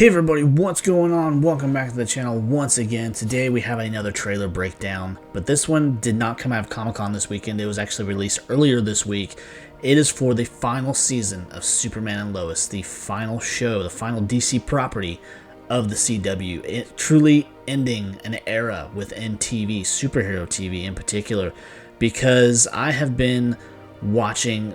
Hey everybody, what's going on? Welcome back to the channel once again. Today we have another trailer breakdown, but this one did not come out of Comic-Con this weekend. It was actually released earlier this week. It is for the final season of Superman and Lois, the final show, the final DC property of the CW. It truly ending an era within TV, superhero TV in particular, because I have been watching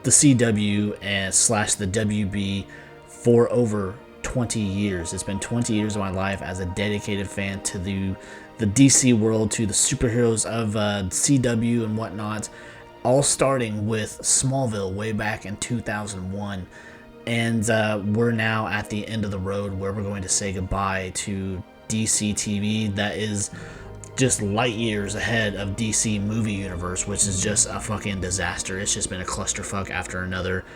the CW and slash the WB for over 20 years. It's been 20 years of my life as a dedicated fan to the DC world, to the superheroes of CW and whatnot, all starting with Smallville way back in 2001. And we're now at the end of the road where we're going to say goodbye to DC TV that is just light years ahead of DC movie universe, which is just a fucking disaster. It's just been a clusterfuck after another,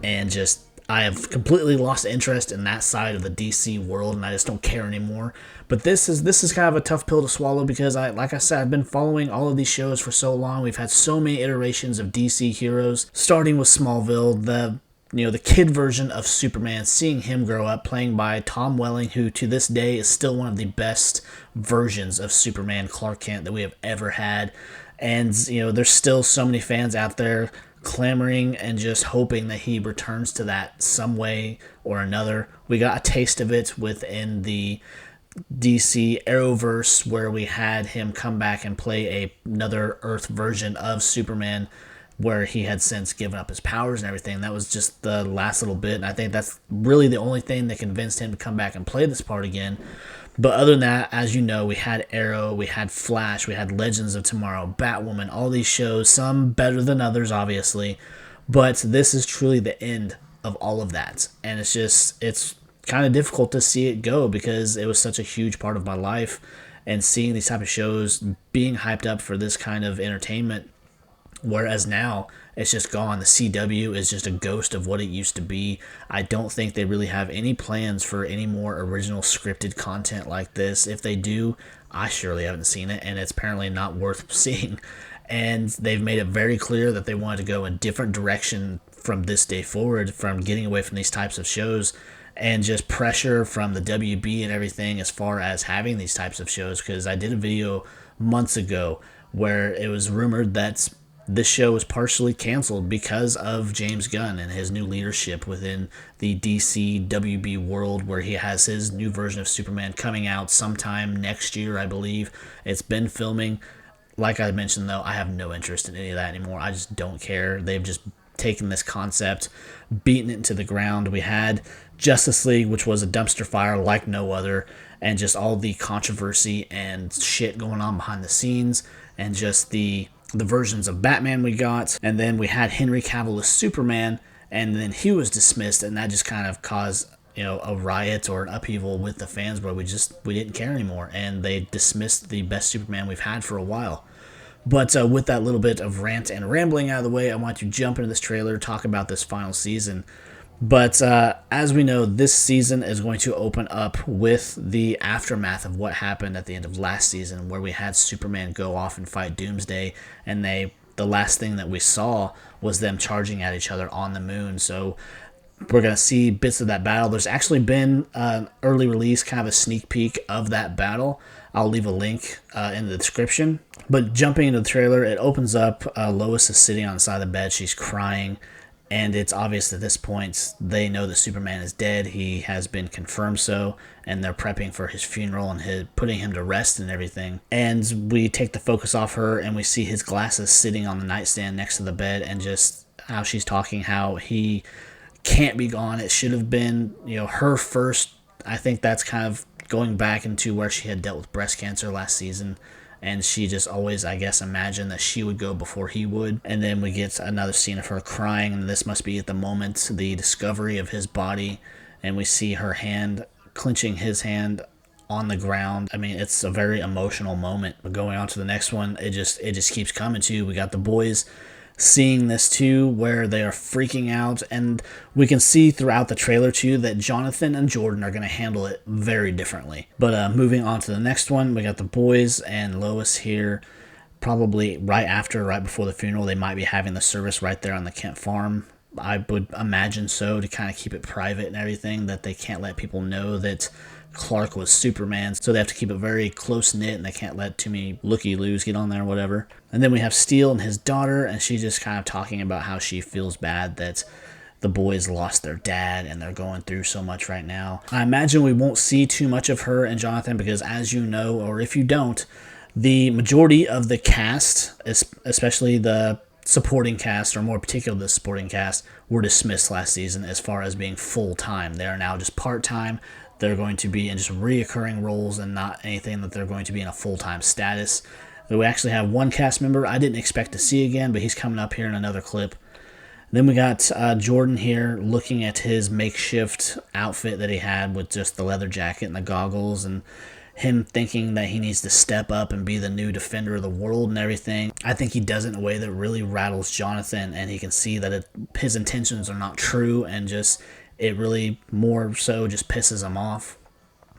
and just I have completely lost interest in that side of the DC world, and I just don't care anymore. But this is kind of a tough pill to swallow because like I said, I've been following all of these shows for so long. We've had so many iterations of DC heroes, starting with Smallville, the kid version of Superman, seeing him grow up, playing by Tom Welling, who to this day is still one of the best versions of Superman Clark Kent that we have ever had. And there's still so many fans out there clamoring and just hoping that he returns to that some way or another. We got a taste of it within the DC Arrowverse, where we had him come back and play another Earth version of Superman, where he had since given up his powers and everything. That was just the last little bit, and I think that's really the only thing that convinced him to come back and play this part again. But other than that, as you know, we had Arrow, we had Flash, we had Legends of Tomorrow, Batwoman, all these shows, some better than others, obviously. But this is truly the end of all of that. And it's kind of difficult to see it go because it was such a huge part of my life. And seeing these type of shows being hyped up for this kind of entertainment, whereas now it's just gone. The CW is just a ghost of what it used to be. I don't think they really have any plans for any more original scripted content like this. If they do, I surely haven't seen it, and it's apparently not worth seeing. And they've made it very clear that they wanted to go a different direction from this day forward, from getting away from these types of shows and just pressure from the WB and everything as far as having these types of shows. Because I did a video months ago where it was rumored that this show was partially canceled because of James Gunn and his new leadership within the DC WB world, where he has his new version of Superman coming out sometime next year, I believe. It's been filming. Like I mentioned, though, I have no interest in any of that anymore. I just don't care. They've just taken this concept, beaten it into the ground. We had Justice League, which was a dumpster fire like no other, and just all the controversy and shit going on behind the scenes, and just the versions of Batman we got. And then we had Henry Cavill as Superman, and then he was dismissed, and that just kind of caused a riot or an upheaval with the fans where we didn't care anymore, and they dismissed the best Superman we've had for a while. But with that little bit of rant and rambling out of the way, I want to jump into this trailer, talk about this final season. But as we know, this season is going to open up with the aftermath of what happened at the end of last season, where we had Superman go off and fight Doomsday, and the last thing that we saw was them charging at each other on the moon. So we're going to see bits of that battle. There's actually been an early release, kind of a sneak peek of that battle. I'll leave a link in the description. But jumping into the trailer, it opens up. Lois is sitting on the side of the bed. She's crying. And it's obvious at this point they know that Superman is dead. He has been confirmed so, and they're prepping for his funeral and putting him to rest and everything. And we take the focus off her, and we see his glasses sitting on the nightstand next to the bed, and just how she's talking, how he can't be gone. It should have been, her first. I think that's kind of going back into where she had dealt with breast cancer last season. And she just always, I guess, imagined that she would go before he would. And then we get another scene of her crying, and this must be at the moment, the discovery of his body. And we see her hand, clenching his hand on the ground. I mean, it's a very emotional moment. But going on to the next one, it just keeps coming to. We got the boys seeing this too, where they are freaking out, and we can see throughout the trailer too that Jonathan and Jordan are going to handle it very differently. But moving on to the next one, we got the boys and Lois here, probably right before the funeral. They might be having the service right there on the Kent farm, I would imagine so, to kind of keep it private and everything, that they can't let people know that Clark was Superman, so they have to keep it very close-knit, and they can't let too many looky-loos get on there or whatever. And then we have Steel and his daughter, and she's just kind of talking about how she feels bad that the boys lost their dad and they're going through so much right now. I imagine we won't see too much of her and Jonathan because, as you know, or if you don't, the majority of the cast, especially the supporting cast, or more particularly the supporting cast, were dismissed last season as far as being full-time. They are now just part-time. They're going to be in just reoccurring roles and not anything that they're going to be in a full-time status. We actually have one cast member I didn't expect to see again, but he's coming up here in another clip. Then we got Jordan here looking at his makeshift outfit that he had with just the leather jacket and the goggles, and him thinking that he needs to step up and be the new defender of the world and everything. I think he does it in a way that really rattles Jonathan, and he can see that his intentions are not true, and just it really more so just pisses him off.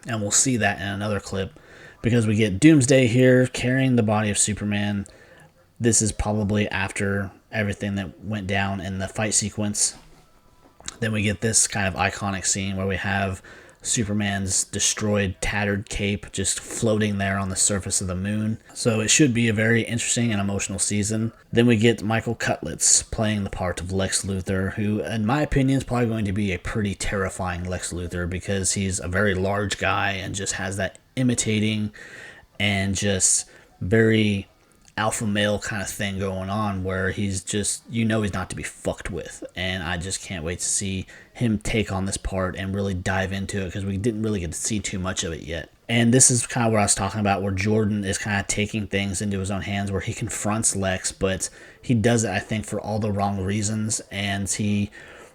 And we'll see that in another clip, because we get Doomsday here carrying the body of Superman. This is probably after everything that went down in the fight sequence. Then we get this kind of iconic scene where we have Superman's destroyed, tattered cape just floating there on the surface of the moon. So it should be a very interesting and emotional season. Then we get Michael Cutlitz playing the part of Lex Luthor, who, in my opinion, is probably going to be a pretty terrifying Lex Luthor, because he's a very large guy and just has that imitating and just very alpha male kind of thing going on, where he's just, he's not to be fucked with. And I just can't wait to see him take on this part and really dive into it, because we didn't really get to see too much of it yet. And this is kind of what I was talking about, where Jordan is kind of taking things into his own hands, where he confronts Lex, but he does it, I think, for all the wrong reasons, and he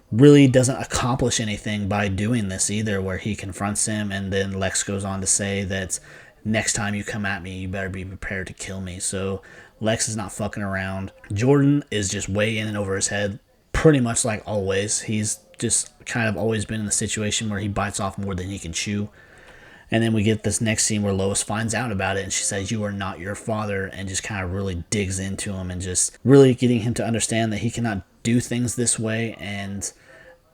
really doesn't accomplish anything by doing this either, where he confronts him, and then Lex goes on to say that next time you come at me, you better be prepared to kill me. So Lex is not fucking around. Jordan is just way in and over his head, pretty much like always. He's just kind of always been in a situation where he bites off more than he can chew. And then we get this next scene where Lois finds out about it, and she says, "You are not your father," and just kind of really digs into him, and just really getting him to understand that he cannot do things this way, and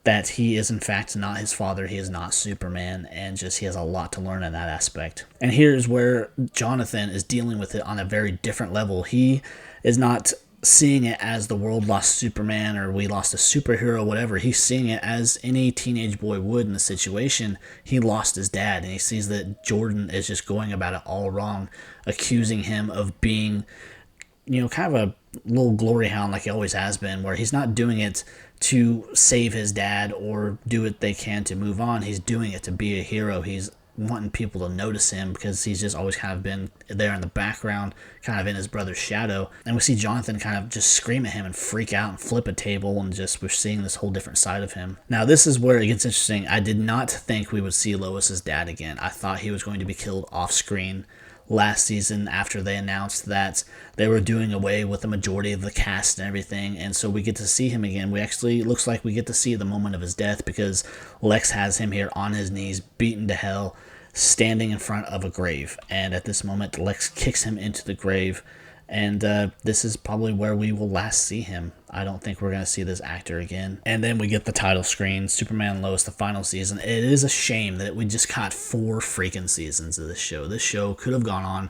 that he is in fact not his father. He is not Superman, and just he has a lot to learn in that aspect. And here's where Jonathan is dealing with it on a very different level. He is not seeing it as the world lost Superman, or we lost a superhero, whatever. He's seeing it as any teenage boy would in the situation. He lost his dad, and he sees that Jordan is just going about it all wrong, accusing him of being, kind of a little glory hound like he always has been, where he's not doing it to save his dad or do what they can to move on. He's doing it to be a hero. He's wanting people to notice him, because he's just always kind of been there in the background, kind of in his brother's shadow. And we see Jonathan kind of just scream at him and freak out and flip a table, and just we're seeing this whole different side of him. Now this is where it gets interesting. I did not think we would see Lois's dad again. I thought he was going to be killed off screen last season, after they announced that they were doing away with the majority of the cast and everything, and so we get to see him again. We actually, it looks like we get to see the moment of his death, because Lex has him here on his knees, beaten to hell, standing in front of a grave, and at this moment Lex kicks him into the grave, and this is probably where we will last see him. I don't think we're going to see this actor again. And then we get the title screen, Superman and Lois, the final season. It is a shame that we just got 4 freaking seasons of this show. This show could have gone on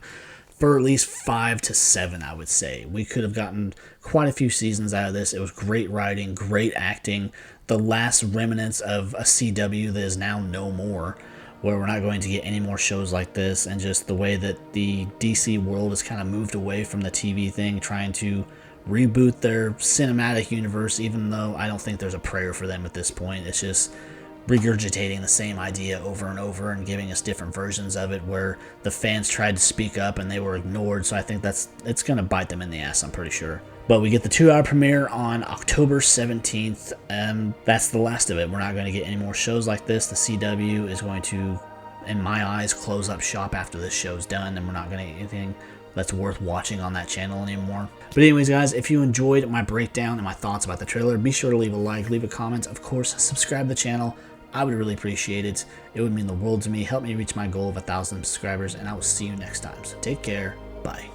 for at least 5 to 7, I would say. We could have gotten quite a few seasons out of this. It was great writing, great acting, the last remnants of a CW that is now no more, where we're not going to get any more shows like this, and just the way that the DC world has kind of moved away from the TV thing, trying to reboot their cinematic universe, even though I don't think there's a prayer for them at this point. It's just regurgitating the same idea over and over and giving us different versions of it, where the fans tried to speak up and they were ignored. So I think it's going to bite them in the ass, I'm pretty sure. But we get the 2-hour premiere on October 17th, and that's the last of it. We're not going to get any more shows like this. The CW is going to, in my eyes, close up shop after this show's done, and we're not going to get anything that's worth watching on that channel anymore. But anyways, guys, if you enjoyed my breakdown and my thoughts about the trailer, be sure to leave a like, leave a comment, of course, subscribe to the channel. I would really appreciate it. It would mean the world to me. Help me reach my goal of 1,000 subscribers, and I will see you next time. So take care. Bye.